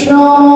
على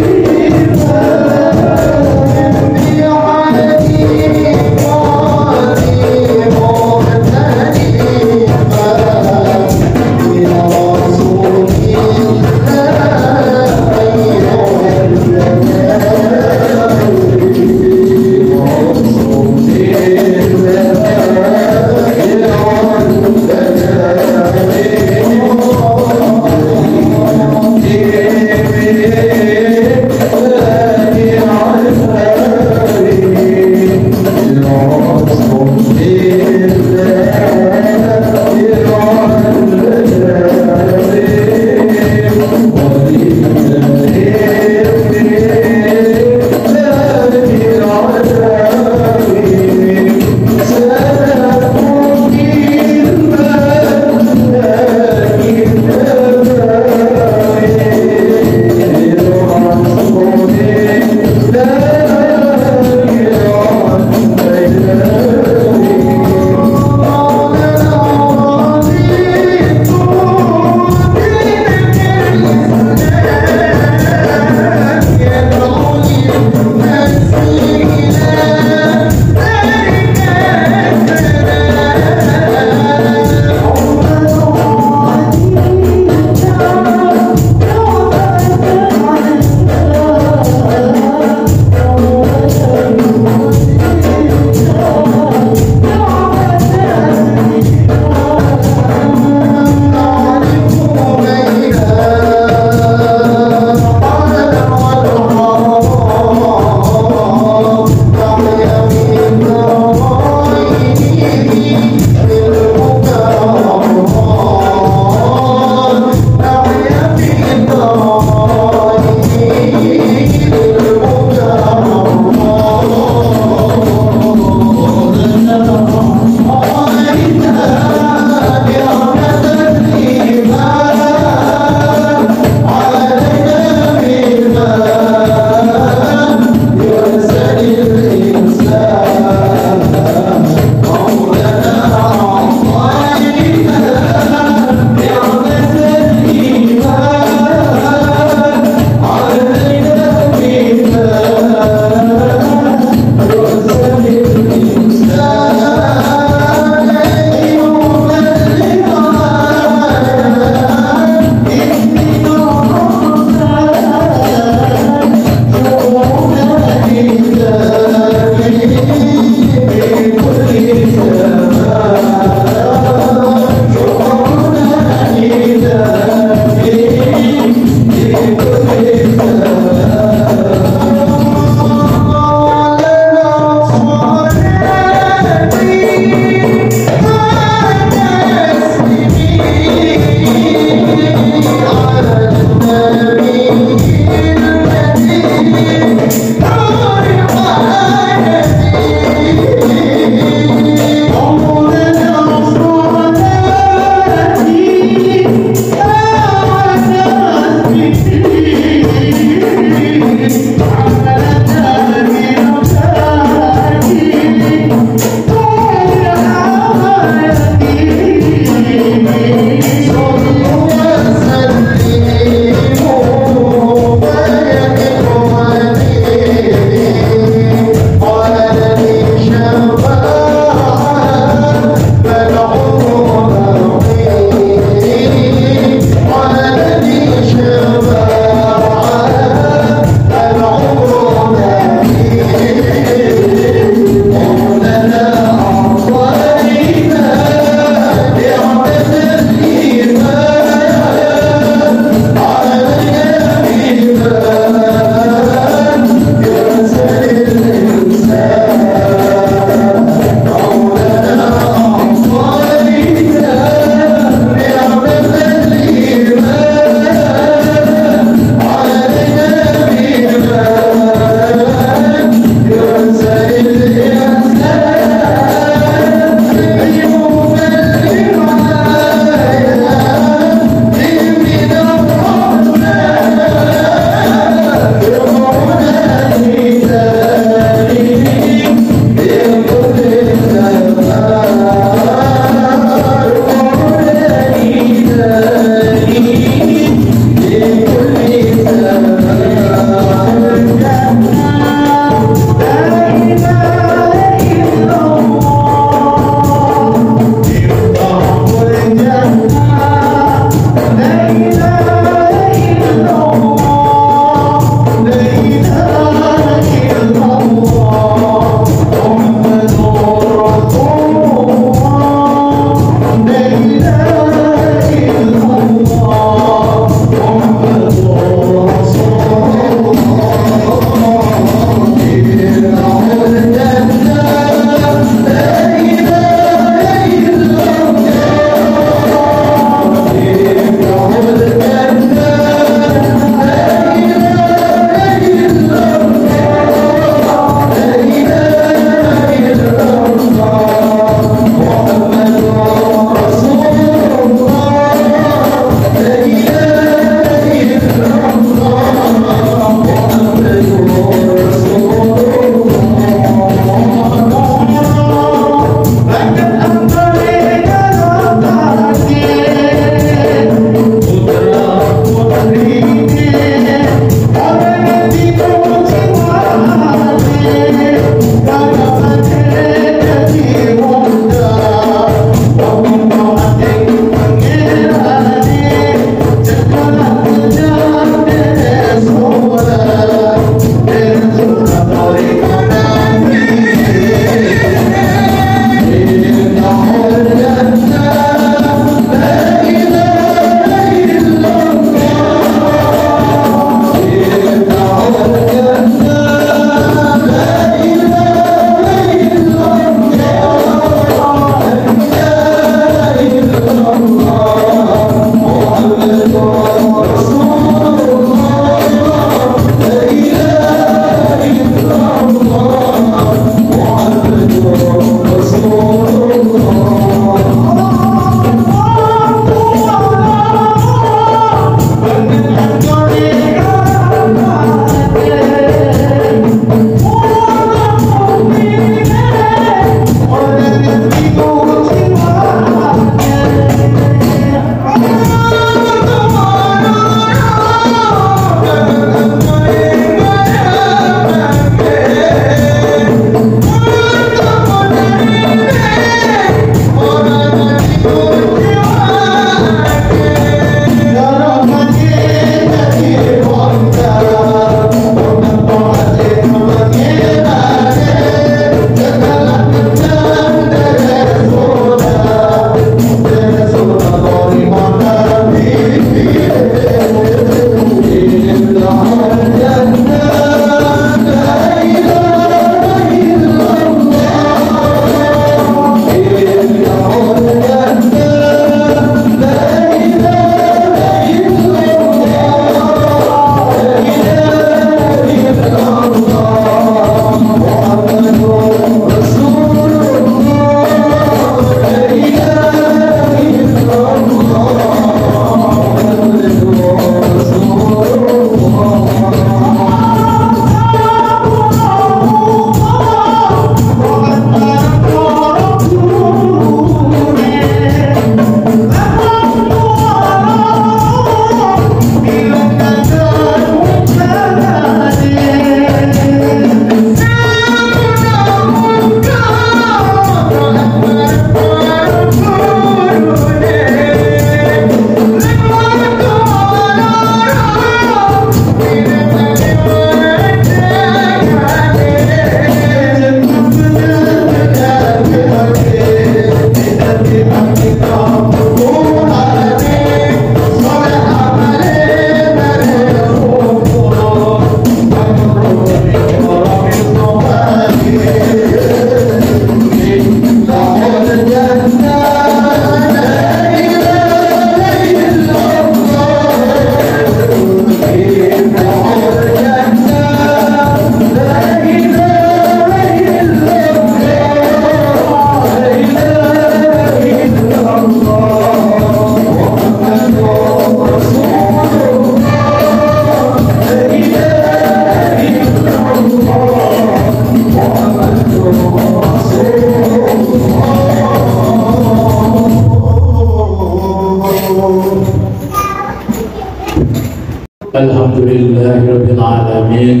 Alhamdulillahirabbil alamin.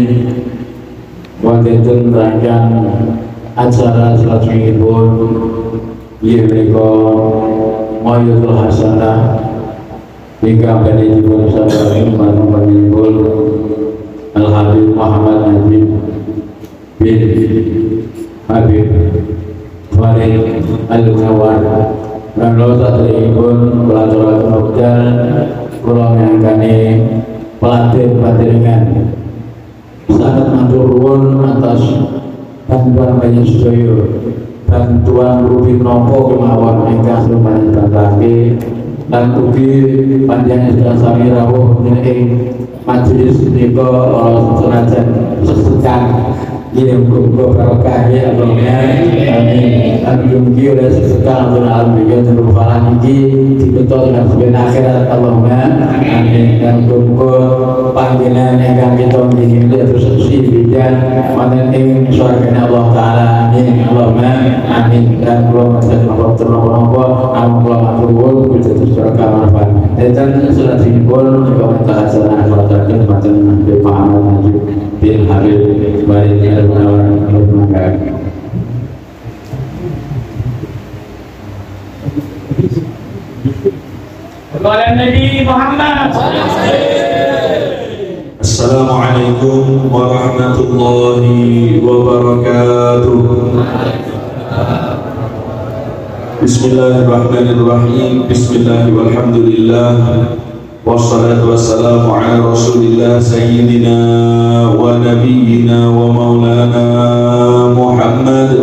Wonten rangkaian acara salajengipun inggih menika Mayyutul Hasanah ingkang badhe dipun sambaraken panjenenganipun Al Habib Muhammad Najib bin Habib Farid Al-Nawar. Kalau saderengipun pelaturan wekdal kula ngangkani pelatihan sangat matur nuwun atas bantuan banyak sedaya, bantuan rugi nopo kemawon ingkang lumayan bantake lan ugi panjenengan sedaya sami rawuh ing majelis menika senajan sesekan yang muga barokah ya Allah amin. Alhamdulillah oleh sesekan alhamdulillah terbahagia iki dibetul dengan sebagian akhirat Allahumma amin. Dan muga panggilan yang kita ingin lihat terus bijan wonten ing surgane Allah taala amin Allahumma amin. Dan kula matur napa kula matur nuwun kudu barokah manfaat dan salajengipun menika acara aturaken panjenengan Habib Muhammad Najib bin Habib Farid Al-Nawar. Kepada Nabi Muhammad. Assalamualaikum warahmatullahi wabarakatuh. Bismillahirrahmanirrahim. Bismillahirrahmanirrahim. Walhamdulillah. Wassalatu wassalamu ala rasulillah sayyidina wa nabiyyina wa maulana Muhammad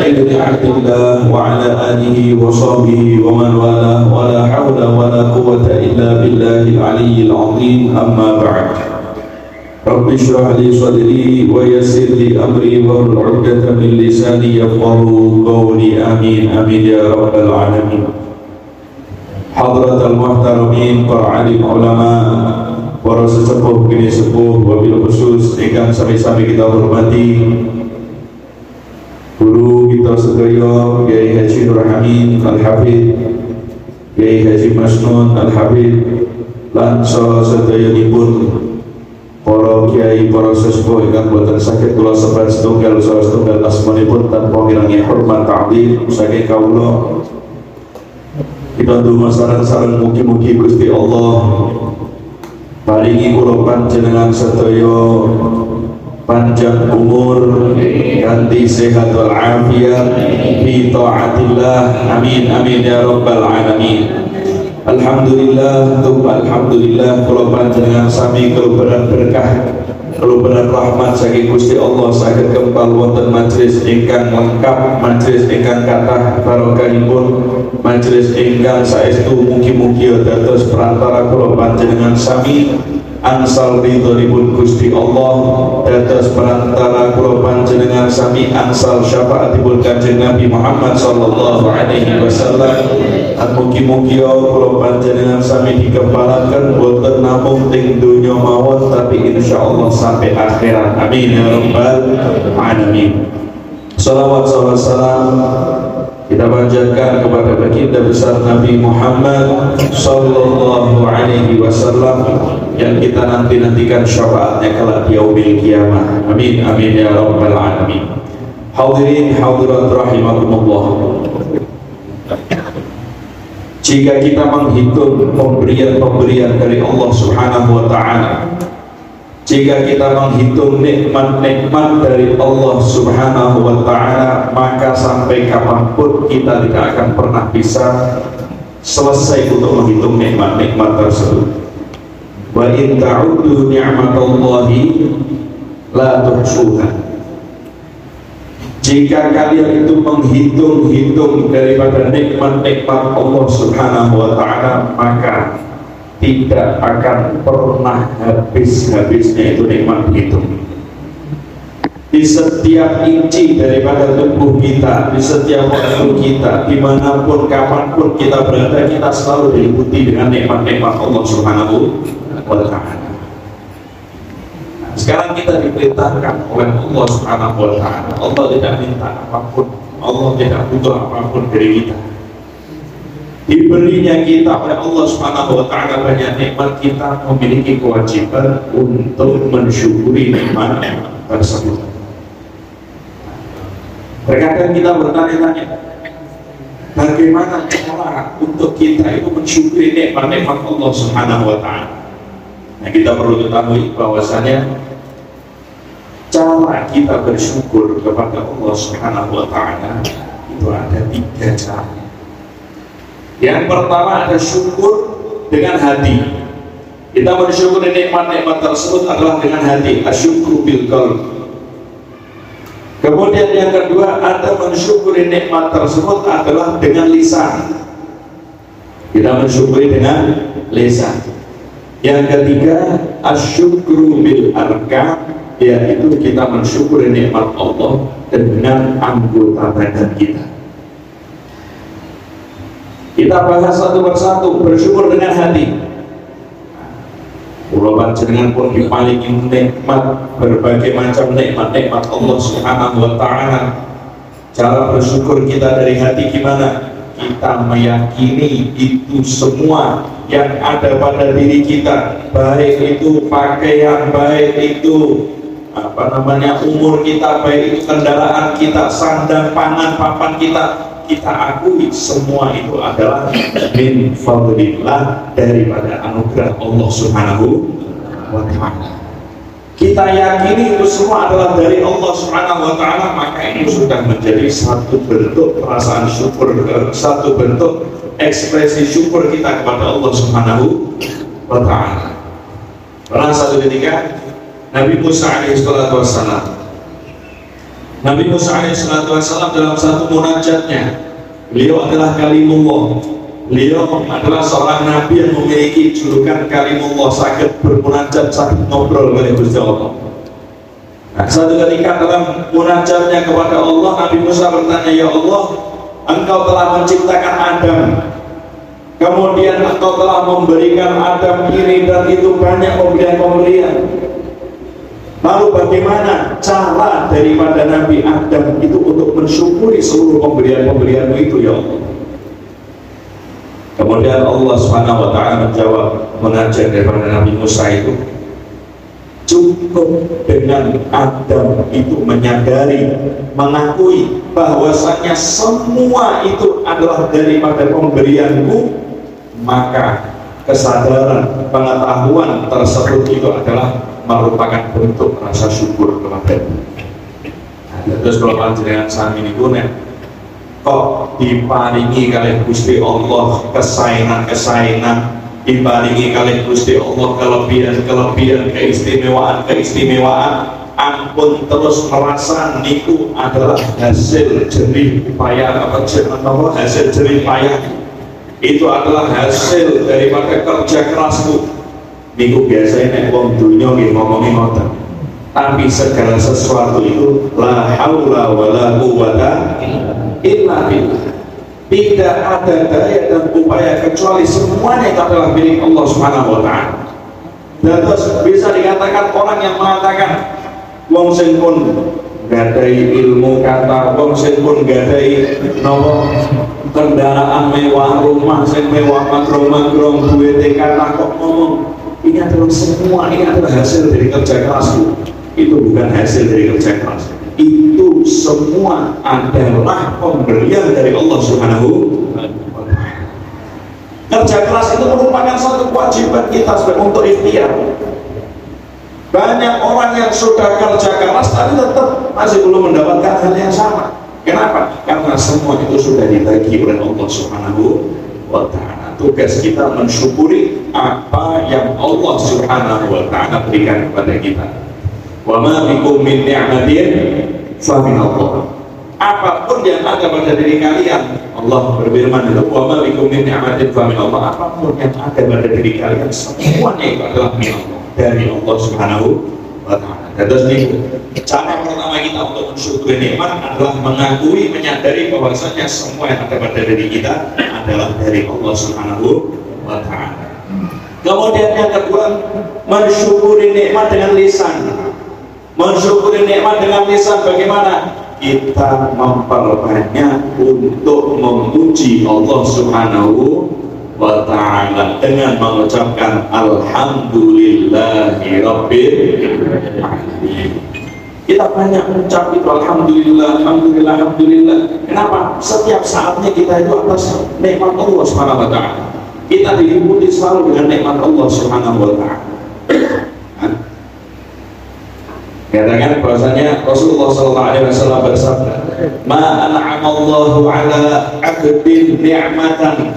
ibn Abdillah wa ala alihi wa sahbihi wa man wala wa la hawla wa la quwwata illa billahil aliyyil azim. Amma ba'd. Rabbi shrah li sadri wa yassir li amri wa hlul 'uqdatam min lisani yafqahu qawli. Amin amin ya rabbal alamin. Hadratul muhtaramin, para alim ulama, para sesepuh bini sepuh, wabil khusus ingkang sami-sami kita hormati guru kita sedaya Kiai Haji Nur Hamid Al-Hafidh, Kiai Haji Masnun Al-Hafidh lan sedayanipun para kiai, para sesepuh ingkang boten saged kula sebat setunggal asmanipun tanpa ngirangi hormat ta'zim saking kawula. Kita ndonga sareng-sareng mugi-mugi Gusti Allah paringi kula panjenengan sedaya panjang umur kanthi sehat wal afiat fi taatillah. Amin amin ya rabbal alamin. Alhamdulillah kula panjenengan sami kaluberan berkah, kaluberan rahmat saking Gusti Allah saged kempal wonten majelis ingkang lengkap, majelis ingkang kathah barokahipun, majelis ingkang saestu mugi-mugi dados perantara kula panjenengan sami angsal ridhonipun Gusti Allah, dados perantara kula panjenengan sami angsal syafaatipun Kanjeng Nabi Muhammad sallallahu alaihi wasallam. Mugi-mugi kula panjenengan sami dikempalaken boten namung teng donya mawon tapi insyaallah sampai akhirat. Amin ya rabbal alamin. Salawat salam kita panjatkan kepada baginda besar Nabi Muhammad sallallahu alaihi wasallam yang kita nantikan syafaatnya kelak yaumil kiamah. Amin amin ya rabbal alamin. Hadirin hadirat rahimakumullah. Jika kita menghitung pemberian-pemberian dari Allah Subhanahu wa taala, jika kita menghitung nikmat-nikmat dari Allah Subhanahu wa taala, maka sampai kapanpun kita tidak akan pernah bisa selesai untuk menghitung nikmat-nikmat tersebut. Wa in ta'uddu ni'matallahi la tuhsuha. Jika kalian itu menghitung-hitung daripada nikmat-nikmat Allah Subhanahu wa taala, maka tidak akan pernah habis-habisnya itu nikmat itu. Di setiap inci daripada tubuh kita, di setiap waktu kita, dimanapun, kapanpun kita berada, kita selalu diliputi dengan nikmat-nikmat Allah Subhanahu wa ta'ala. Sekarang kita diperintahkan oleh Allah Subhanahu wa ta'ala. Allah tidak minta apapun, Allah tidak butuh apapun dari kita. diberinya kita oleh Allah Subhanahu wa taala banyak nikmat, kita memiliki kewajiban untuk mensyukuri nikmat tersebut. Terkadang kita bertanya-tanya, bagaimana cara untuk kita itu mensyukuri nikmat-nikmat Allah Subhanahu wa taala? Nah, kita perlu ketahui bahwasanya cara kita bersyukur kepada Allah Subhanahu wa taala itu ada 3 cara. Yang pertama ada syukur dengan hati. Kita mensyukuri nikmat-nikmat tersebut adalah dengan hati, asyukru bil qalb. Kemudian yang kedua ada mensyukuri nikmat tersebut adalah dengan lisan. Kita mensyukuri dengan lisan. Yang ketiga asyukru bil arkan, yaitu kita mensyukuri nikmat Allah dengan anggota badan kita. Kita bahas satu persatu. Bersyukur dengan hati. Kula panjenengan pun diparingi nikmat, berbagai macam nikmat-nikmat Allah Subhanahu wa taala. Cara bersyukur kita dari hati gimana? Kita meyakini itu semua yang ada pada diri kita, baik itu pakaian, baik itu umur kita, baik itu kendaraan kita, sandang, pangan, papan kita akui semua itu adalah min fadlillah, daripada anugerah Allah Subhanahu wa ta'ala. Kita yakini itu semua adalah dari Allah Subhanahu wa ta'ala, maka itu sudah menjadi satu bentuk perasaan syukur, satu bentuk ekspresi syukur kita kepada Allah Subhanahu wa ta'ala. Pernah satu ketika Nabi Musa alaihissalam dalam satu munajatnya, beliau adalah kalimullah. Beliau adalah seorang nabi yang memiliki julukan kalimullah, sakit bermunajat, sakit ngobrol dengan Gusti Allah. Nah, satu ketika dalam munajatnya kepada Allah, Nabi Musa bertanya, ya Allah, Engkau telah menciptakan Adam, kemudian Engkau telah memberikan Adam ini dan itu banyak pemberian-pemberian. Lalu bagaimana cara daripada Nabi Adam itu untuk mensyukuri seluruh pemberian-pemberian itu, ya Allah? Kemudian Allah Subhanahu wa ta'ala menjawab, mengajar daripada Nabi Musa itu, cukup dengan Adam itu menyadari, mengakui bahwasanya semua itu adalah daripada pemberianku, maka kesadaran, pengetahuan tersebut itu adalah merupakan bentuk rasa syukur kepada Allah. Nah, terus kalau panjenengan sami niku nek kok diparingi kalih Gusti Allah kesaenan-kesaenan, diparingi kalih Gusti Allah kelebihan-kelebihan, keistimewaan-keistimewaan, ampun terus merasa niku adalah hasil jerih payah, hasil jerih payah, itu adalah hasil daripada kerja kerasku. Niku biasanya nek wong dunya nggih ngomongi ngoten. Tapi segala sesuatu itu la haula wala quwata illa billah. Tidak ada daya dan upaya kecuali semuanya itu adalah milik Allah Subhanahu wa taala. Dan terus bisa dikatakan orang yang mengatakan wong sing pun gadai ilmu kata, wong sing pun gadai napa kendaraan mewah, rumah sing mewah, magrong-magrong, duwite kata kok ngomong ini adalah semua, ini adalah hasil dari kerja kerasku. Itu bukan hasil dari kerja keras, itu semua adalah pemberian dari Allah Subhanahu wa ta'ala. Kerja keras itu merupakan satu kewajiban kita untuk ikhtiar. Banyak orang yang sudah kerja keras tapi tetap masih belum mendapatkan hal yang sama. Kenapa? Karena semua itu sudah dibagi oleh Allah Subhanahu wa ta'ala. Tugas kita mensyukuri apa yang Allah Subhanahu wa ta'ala berikan kepada kita. Wa ma bikum min ni'matin fa min Allah. Apapun yang ada pada diri kalian, Allah berfirman itu, wa ma bikum min ni'matin fa min Allah. Apapun yang ada pada diri kalian, semuanya itu adalah min Allah, dari Allah Subhanahu wa ta'ala. Dan terus ini cara pertama kita untuk mensyukuri nikmat adalah mengakui, menyadari bahwasanya semua yang ada pada diri kita adalah dari Allah Subhanahu wa ta'ala. Kemudian yang kedua, mensyukuri nikmat dengan lisan. Mensyukuri nikmat dengan lisan bagaimana? kita memperbanyak untuk memuji Allah Subhanahu wa ta'ala dengan mengucapkan alhamdulillahirabbil alamin. Kita banyak mengucap itu alhamdulillah, alhamdulillah, alhamdulillah. Kenapa? Setiap saatnya kita itu atas nikmat Allah Subhanahu wa ta'ala. Kita diliputi selalu dengan nikmat Allah Subhanahu wa ta'ala. Katakan bahwasanya Rasulullah SAW bersabda, "Ma an'amallahu 'ala 'abdin ni'matan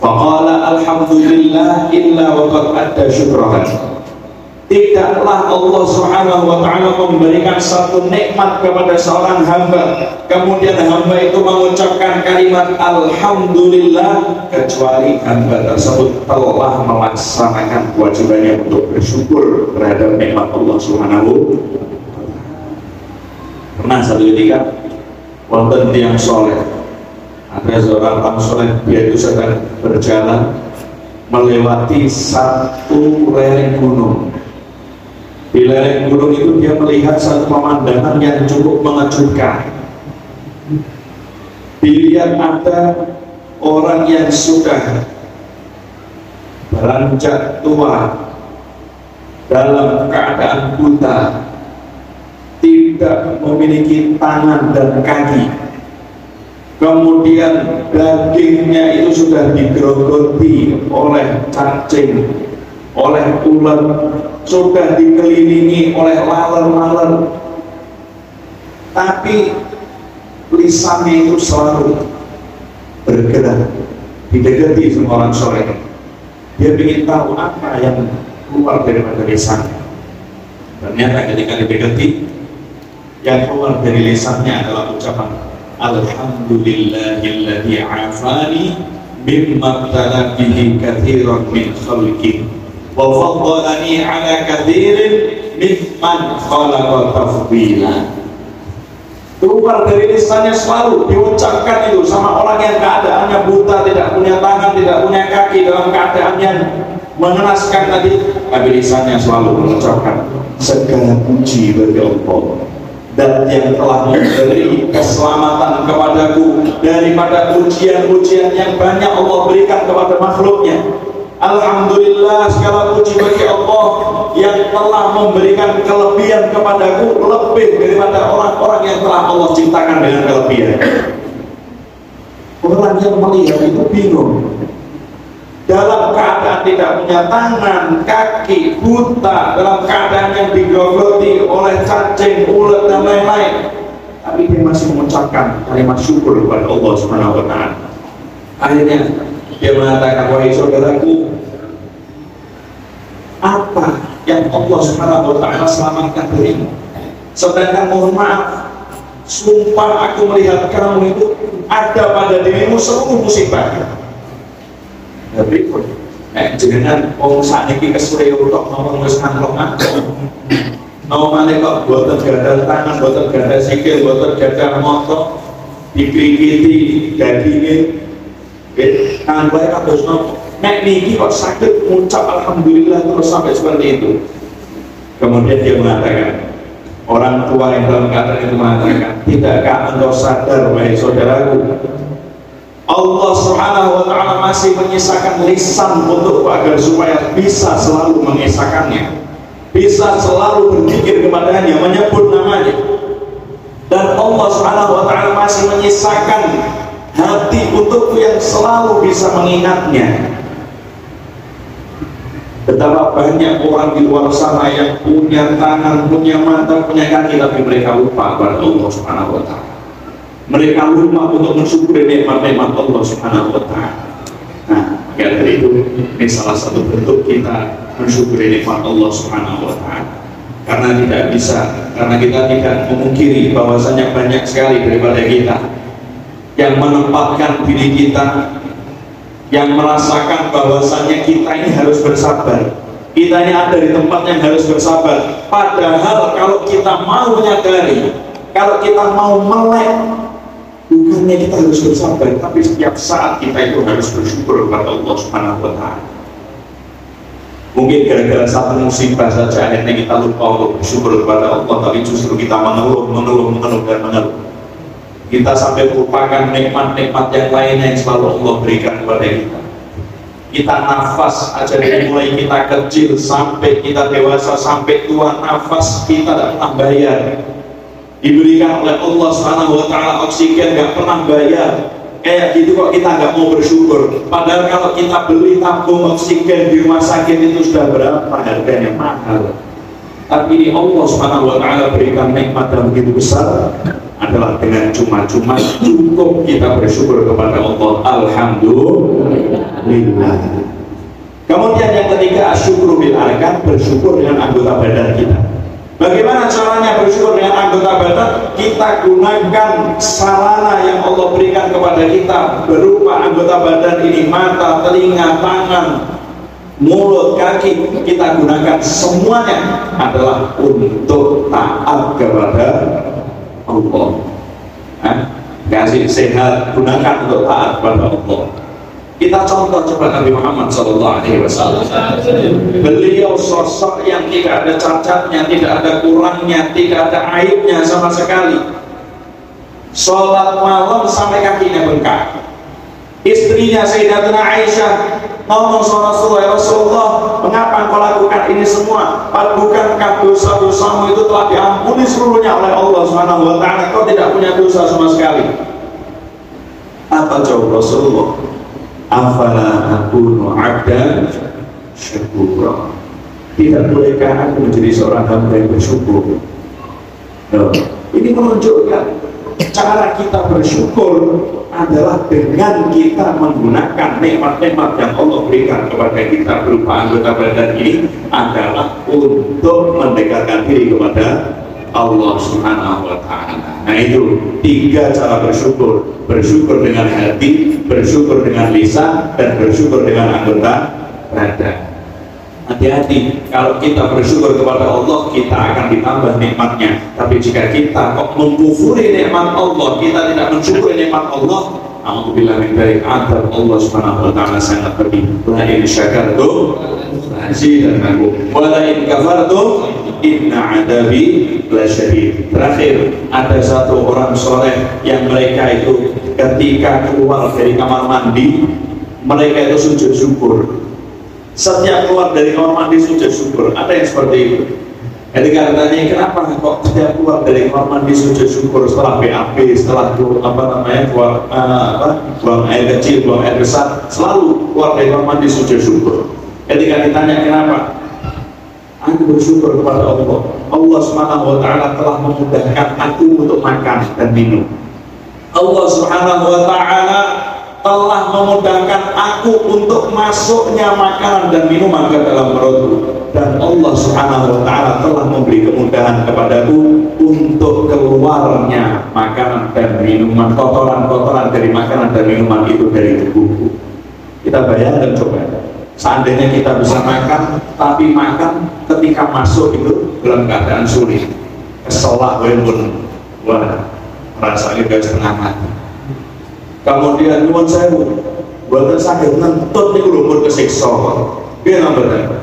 faqala alhamdulillah illa wa qad adda syukrahan." Tidaklah Allah Subhanahu wa ta'ala memberikan satu nikmat kepada seorang hamba, kemudian hamba itu mengucapkan kalimat alhamdulillah, kecuali hamba tersebut telah melaksanakan kewajibannya untuk bersyukur terhadap nikmat Allah Subhanahu wa ta'ala. Pernah satu ketika wonten tiyang soleh, ada seorang orang soleh, dia itu sedang berjalan melewati satu lereng gunung. Di lereng gunung itu dia melihat satu pemandangan yang cukup mengejutkan. Dilihat ada orang yang sudah beranjak tua, dalam keadaan buta, tidak memiliki tangan dan kaki, kemudian dagingnya itu sudah digerogoti oleh cacing, oleh ular, sudah dikelilingi oleh laler-laler, tapi lisannya itu selalu bergerak, didekati sama orang soleh. Dia ingin tahu apa yang keluar daripada lisannya. Ternyata ketika didekati, yang keluar dari lisannya adalah ucapan alhamdulillahilladzi afani mimma btala bihi katsiran min khalqihi wa faddalani ala katsirin mimman khalaqa tafdila. Keluar dari lisannya selalu diucapkan itu sama orang yang keadaannya buta, tidak punya tangan, tidak punya kaki, dalam keadaan yang mengenaskan tadi, tapi lisannya selalu mengucapkan segala puji bagi Allah dan yang telah memberi keselamatan kepadaku daripada ujian-ujian yang banyak Allah berikan kepada makhluknya. Alhamdulillah, segala puji bagi Allah yang telah memberikan kelebihan kepadaku lebih daripada orang-orang yang telah Allah ciptakan dengan kelebihan. Orang yang melihat itu bingung, dalam keadaan tidak punya tangan, kaki, buta, dalam keadaan yang digerogoti oleh cacing, ulet dan lain-lain, tapi dia masih mengucapkan kalimat syukur kepada Allah Subhanahu wa ta'ala. Akhirnya dia mengatakan, wahai saudaraku, apa yang Allah Subhanahu wa ta'ala selamatkan darimu? Sedangkan mohon maaf, sumpah aku melihat kamu itu ada pada dirimu seluruh musibah. Berikut, jenengan wong sakniki kesure tok ngomong wis ngantuk nomane kok boten gadah tangan, boten gadah sikil, boten gadah mata, dikrikiti daginge kan bae kados nopo. Nek niki kok sakit ngucap alhamdulillah terus sampai seperti itu. Kemudian dia mengatakan, orang tua yang dalam keadaan itu mengatakan, tidakkah engkau sadar wahai saudaraku, Allah Subhanahu wa ta'ala masih menyisakan lisan untuk agar supaya bisa selalu mengisahkannya, bisa selalu berzikir kepadanya, menyebut namanya. Dan Allah Subhanahu wa ta'ala masih menyisakan hati untukku yang selalu bisa mengingatnya. Betapa banyak orang di luar sana yang punya tangan, punya mata, punya kaki, tapi mereka lupa kepada Allah Subhanahu wa ta'ala. Mereka lupa untuk mensyukuri nikmat-nikmat Allah Subhanahu wa ta'ala. Nah, maka dari itu, ini salah satu bentuk kita mensyukuri nikmat Allah Subhanahu wa ta'ala. Karena tidak bisa, karena kita tidak memungkiri bahwasanya banyak sekali daripada kita yang menempatkan diri kita, yang merasakan bahwasanya kita ini harus bersabar, kita ini ada di tempat yang harus bersabar. Padahal kalau kita mau menyadari, kalau kita mau melek, bukannya kita harus bersabar, tapi setiap saat kita itu harus bersyukur kepada Allah Subhanahu wa ta'ala. Mungkin gara-gara satu musibah saja akhirnya kita lupa untuk bersyukur kepada Allah, tapi justru kita mengeluh dan mengeluh. Kita sampai melupakan nikmat-nikmat yang lainnya yang selalu Allah berikan kepada kita. Kita nafas aja dari mulai kita kecil sampai kita dewasa sampai tua, nafas kita tidak pernah bayar. Diberikan oleh Allah SWT oksigen gak pernah bayar. Kayak gitu kok kita nggak mau bersyukur. Padahal kalau kita beli tabung oksigen di rumah sakit itu sudah berapa harganya, mahal. Tapi ini Allah SWT berikan nikmat yang begitu besar adalah dengan cuma-cuma cukup kita bersyukur kepada Allah. Alhamdulillah. Kemudian yang ketiga, asyukru bil arkan, bersyukur dengan anggota badan kita. Bagaimana caranya bersyukur dengan anggota badan? Kita gunakan sarana yang Allah berikan kepada kita berupa anggota badan ini, mata, telinga, tangan, mulut, kaki. Kita gunakan semuanya adalah untuk taat kepada Allah. Kasih sehat, gunakan untuk taat kepada Allah. Kita contoh coba Nabi Muhammad SAW. Beliau sosok yang tidak ada cacatnya, tidak ada kurangnya, tidak ada aibnya sama sekali. Sholat malam sampai kakinya bengkak. Istrinya Sayyidatuna Aisyah ngomong sama Rasulullah, mengapa kau lakukan ini semua? Bukankah dosa-dosamu itu telah diampuni seluruhnya oleh Allah SWT? Kau tidak punya dosa sama sekali. Apa jawab Rasulullah? Afala akunu abdan syukura. Tidak bolehkah aku menjadi seorang hamba yang bersyukur? Ini menunjukkan cara kita bersyukur adalah dengan kita menggunakan nikmat-nikmat yang Allah berikan kepada kita berupa anggota badan ini adalah untuk mendekatkan diri kepada Allah Subhanahu wa Ta'ala. Nah, itu 3 cara bersyukur: bersyukur dengan hati, bersyukur dengan lisan, dan bersyukur dengan anggota badan. Hati-hati, kalau kita bersyukur kepada Allah, kita akan ditambah nikmatnya. Tapi jika kita kok mengkufuri nikmat Allah, kita tidak mensyukuri nikmat Allah, alhamdulillah min dzalik, adab Allah Subhanahu wa Ta'ala sangat pedih. La in syakartum azidannakum wa la in kafartum inna adabi lasyadid. Terakhir, ada satu orang soleh yang mereka itu ketika keluar dari kamar mandi, mereka itu sujud syukur. Setiap keluar dari kamar mandi sujud syukur. Ada yang seperti itu. Ketika ditanya kenapa kok setiap keluar dari kamar mandi sujud syukur, setelah BAB, setelah buang air kecil, buang air besar, selalu keluar dari kamar mandi sujud syukur. Ketika ditanya kenapa, aku bersyukur kepada Allah. Allah Subhanahu wa Ta'ala telah memudahkan aku untuk makan dan minum. Allah Subhanahu wa Ta'ala telah memudahkan aku untuk masuknya makanan dan minuman ke dalam perutku. Dan Allah Subhanahu wa Ta'ala telah memberi kemudahan kepadaku untuk keluarnya makanan dan minuman, kotoran-kotoran dari makanan dan minuman itu dari tubuhku. Kita bayangkan coba, seandainya kita bisa makan, tapi makan ketika masuk itu dalam keadaan sulit, keselak, wah, rasanya gak setengah mati. Kemudian nyuwun sewu, buatan sakit nentut niku lho pun kesiksa. Piye namanya?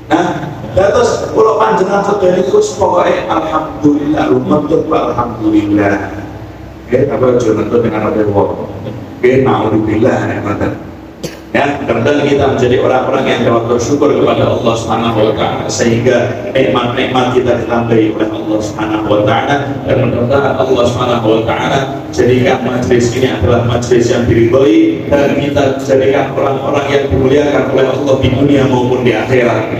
Nah, terus kalau panjenengan sedaya niku pokoke alhamdulillah, lumampun alhamdulillah. Nggih, apa aja nentut dengan ada wong. Nggih, naudzubillah ya mboten. Ya, mudah-mudahan kita menjadi orang-orang yang dapat bersyukur kepada Allah Subhanahu wa Ta'ala, sehingga nikmat-nikmat kita ditambahi oleh Allah Subhanahu wa Ta'ala. Dan mudah-mudahan Allah Subhanahu wa Ta'ala jadikan majelis ini adalah majelis yang diridhoi, dan kita jadikan orang-orang yang dimuliakan oleh Allah di dunia maupun di akhirat.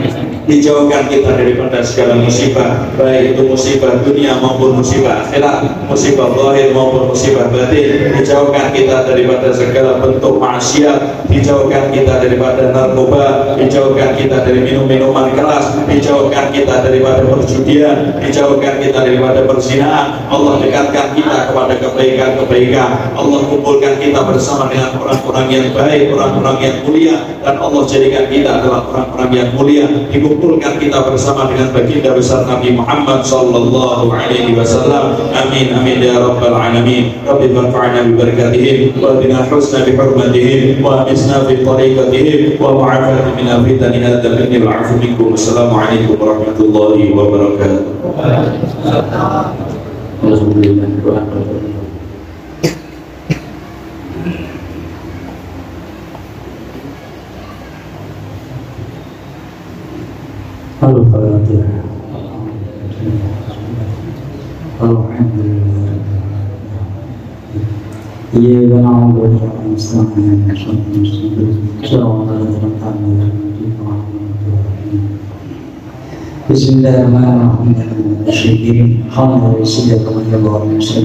Dijauhkan kita daripada segala musibah, baik itu musibah dunia maupun musibah akhirat, musibah zahir maupun musibah batin. Dijauhkan kita daripada segala bentuk maksiat, dijauhkan kita daripada narkoba, dijauhkan kita dari minum-minuman keras, dijauhkan kita daripada perjudian, dijauhkan kita daripada perzinahan. Allah dekatkan kita kepada kebaikan-kebaikan. Allah kumpulkan kita bersama dengan orang-orang yang baik, orang-orang yang mulia, dan Allah jadikan kita adalah orang-orang yang mulia. kumpulkan kita bersama dengan baginda besar Nabi Muhammad sallallahu alaihi wasallam. Amin amin ya rabbal alamin. Rabbi manfa'na bi barakatihim wa bina husna bi hurmatihim wa isna fi tariqatihim wa mu'afati min fitani hadzal ilmi wal 'afu minkum. Assalamualaikum warahmatullahi wabarakatuh. Al-Fatihah. Alhamdulillah. Iyyaka na'budu wa iyyaka nasta'in. Bismillahirrahmanirrahim.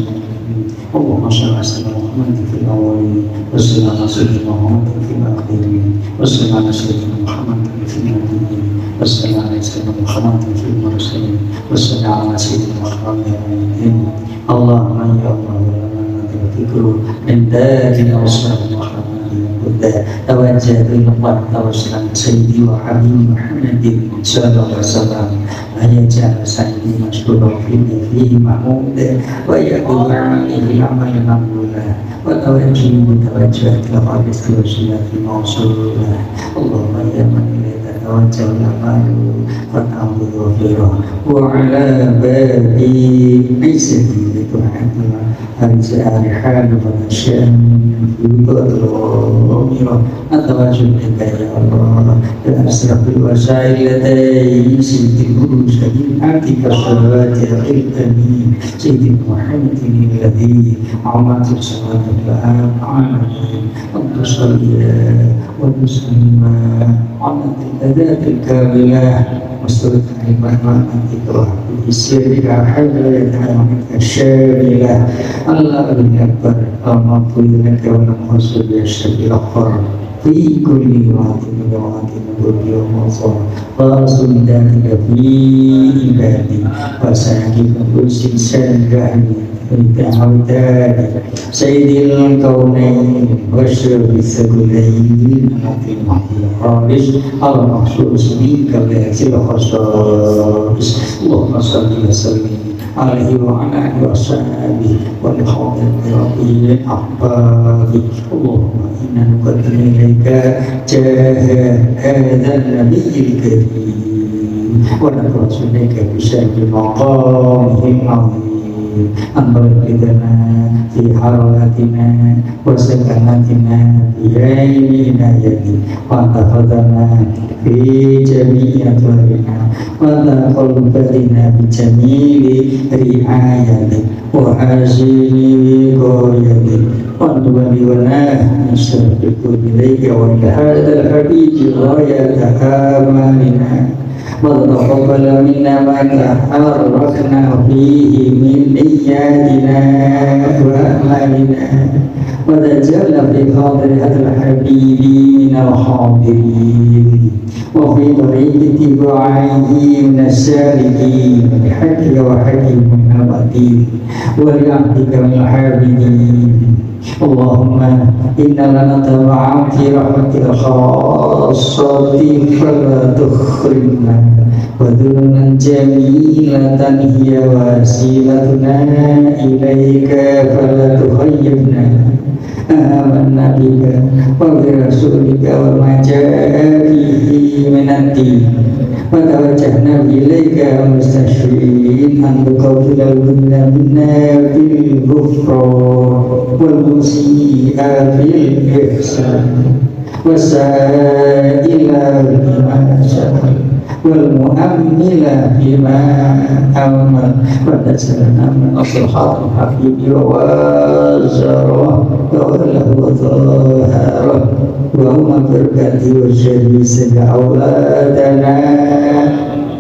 اللهم صل على سيدنا محمد في الاولين وصل على سيدنا محمد في الاخرين وصل على سيدنا محمد في النبيين وصل على سيدنا محمد في المرسلين وصل على سيدنا محمد اللهم يا الله ذكر من ذاتنا وصل محمد توجه بالله توسل سيدي وحبيبي محمد صلى الله عليه وسلم أن يجعل سيدي مشكورا فيه محمود ويكون عليه عمل مقبولا وتوجه بتوجه لقابس وسيلة موصولا اللهم يا من توجه الأعمال فتعبد خيرا وعلى باب عزه بتحكم أرجاء حال ونشأ في قدر أتوجه بك يا الله بأسرف الوسائل التي سيدنا سيد عبدك الصلوات الأمين سيد محمد الذي عمت الصلاة الآن على أن تصلي وتسلم على الأداة الكاملة وصلت على أنك بسرك حبل تعلمك الشاملة الله أكبر المطلوب لك ونمحصل يشتري الأخر في كل وقت من يوم وصول ورسول ذلك في عبادي وساكن كل سنجاني ولتعوداني سيد الكونين واشرف الثقلين في المحيط الخالص المخصوص بك بهذه الخصائص اللهم صل وسلم عليه وعلى آله وصحبه ولحضر ربي أحبابي اللهم إنا نقدم إليك جاه هذا النبي الكريم ونخلص إليك بشأن مقامه العظيم أن ترشدنا في حركاتنا وسكناتنا في عين عنايتك وأن تحفظنا في جميع أطوارنا وأن تقبلنا بجميل رعايتك وحسن وقايتك وأن تبلغنا من شر كل إليك وإلى هذا الحبيب غاية آمالنا وتقبل منا ما تحركنا فيه من نياتنا وأعمالنا وتجعل في خاطر هذا الحبيب من الحاضرين وفي طريق اتباعه من السالكين بحقك وحكم من القدير ولعبدك من الحامدين اللهم إنا لنتبع في رحمتك الخاصة فلا تخرجنا وذلنا جميلة هي وسيلتنا إليك فلا تخيبنا آمنا بك وبرسولك وما جاء به من الدين وتوجهنا إليك مستشفين أن تقبل منا بالغفران والمسيء بالإحسان والسائل بما شاء والمؤمل بما أمل ونسألنا من أصلحات الحبيب ووازره وله وظاهره وهم بركته والشريس أولادنا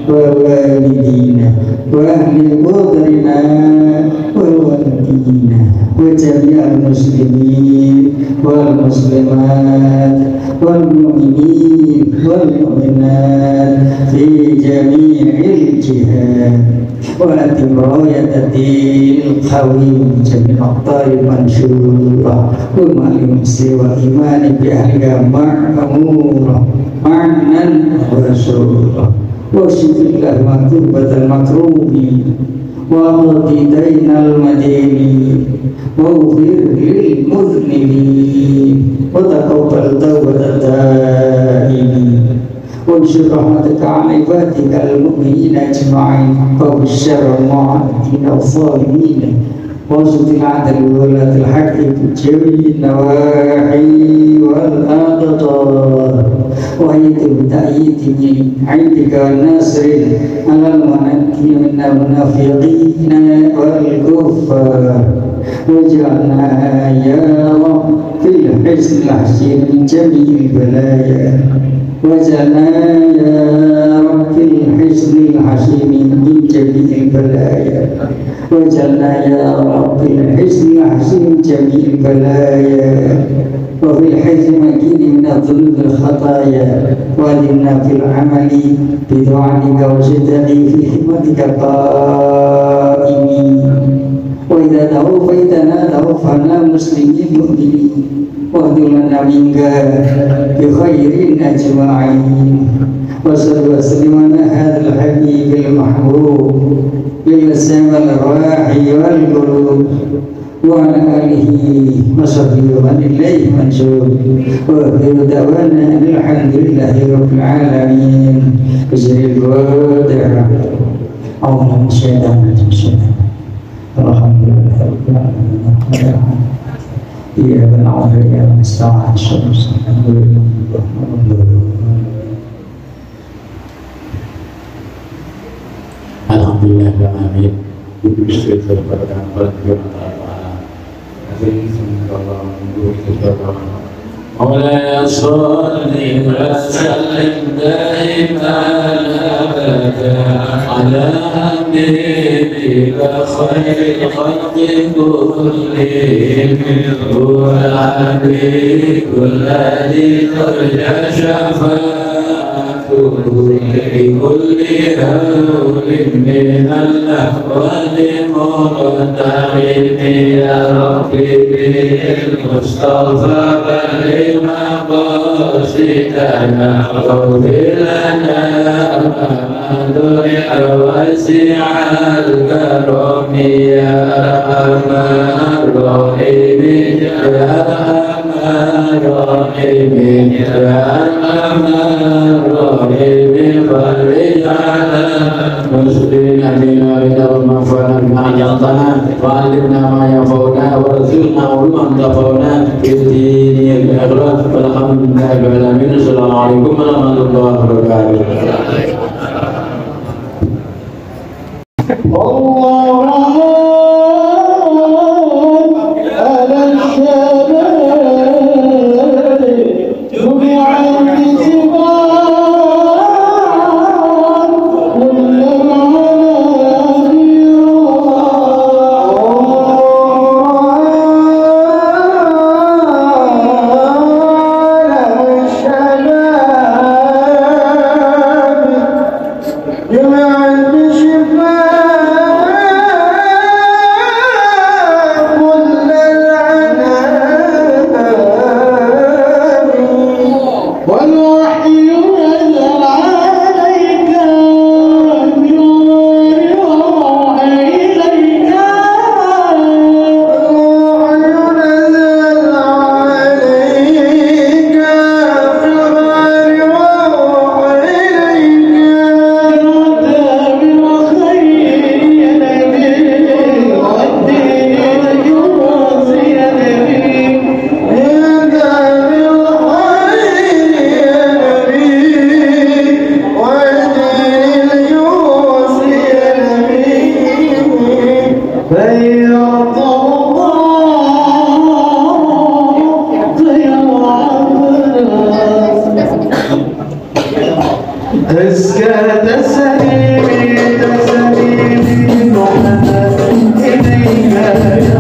ووالدينا وأهل قدرنا ووالدينا وجميع المسلمين والمسلمات والمؤمنين والمؤمنات في جميع الجهات وأتم راية الدين القويم جميع أقطار المنشورة ومعلم سوى إيمان بأهلها معمورة معنا ورسوله واشف له مكتوبة المكروه واقض دين المدين واغفر للمذنبين وتقبل توبة التائبين وانشر رحمتك عن عبادك المؤمنين اجمعين وبشر المعاندين والظالمين وارزق العدل وولاة الحق في جميع النواحي والأقطار وأيد بتأييد من عندك والناصر على المنكر من المنافقين والكفار واجعلنا يا رب في الحزن الحسين من جميع البلايا واجعلنا يا رب في الحزن الحسين من جميع البلايا واجعلنا يا رب في الحزن الحسين من جميع البلايا وفي الحزن مكين من الذنوب الخطايا وأدمنا في العمل بدعائك وصدق في حكمتك قائمين وإذا توفيتنا توفنا مسلمين مؤمنين واهد لنا منك بخير أجمعين وصل وسلم على هذا الحبيب المحبوب للسام الأرواح والقلوب وعلى آله وصحبه ومن إليه منسوب وآخر دعوانا أن الحمد لله رب العالمين بسم الفاتحة أعوذ بالله من الشيطان الرجيم الحمد لله رب العالمين إياك نعبد وإياك نستعين Alhamdulillah amin. مولاي صل وسلم دائما ابدا على حبيبك خير الخلق كلهم هو الحبيب الذي ترجى شفاعته لكل هول من الاحوال مرتعب يا ربي بالمصطفى بلغ مقاصدنا واغفر لنا ما دعي واسع الكرم يا ارحم الراحمين يا ارحم الراحمين يا ارحم الراحمين فرج على المسلمين بنا وانفعنا بما علمتنا وعلمنا ما ينفعنا وارزقنا علما تنفعنا في الدين والاخره والحمد لله رب العالمين. السلام عليكم ورحمه الله وبركاته. تسليمي محمد إليك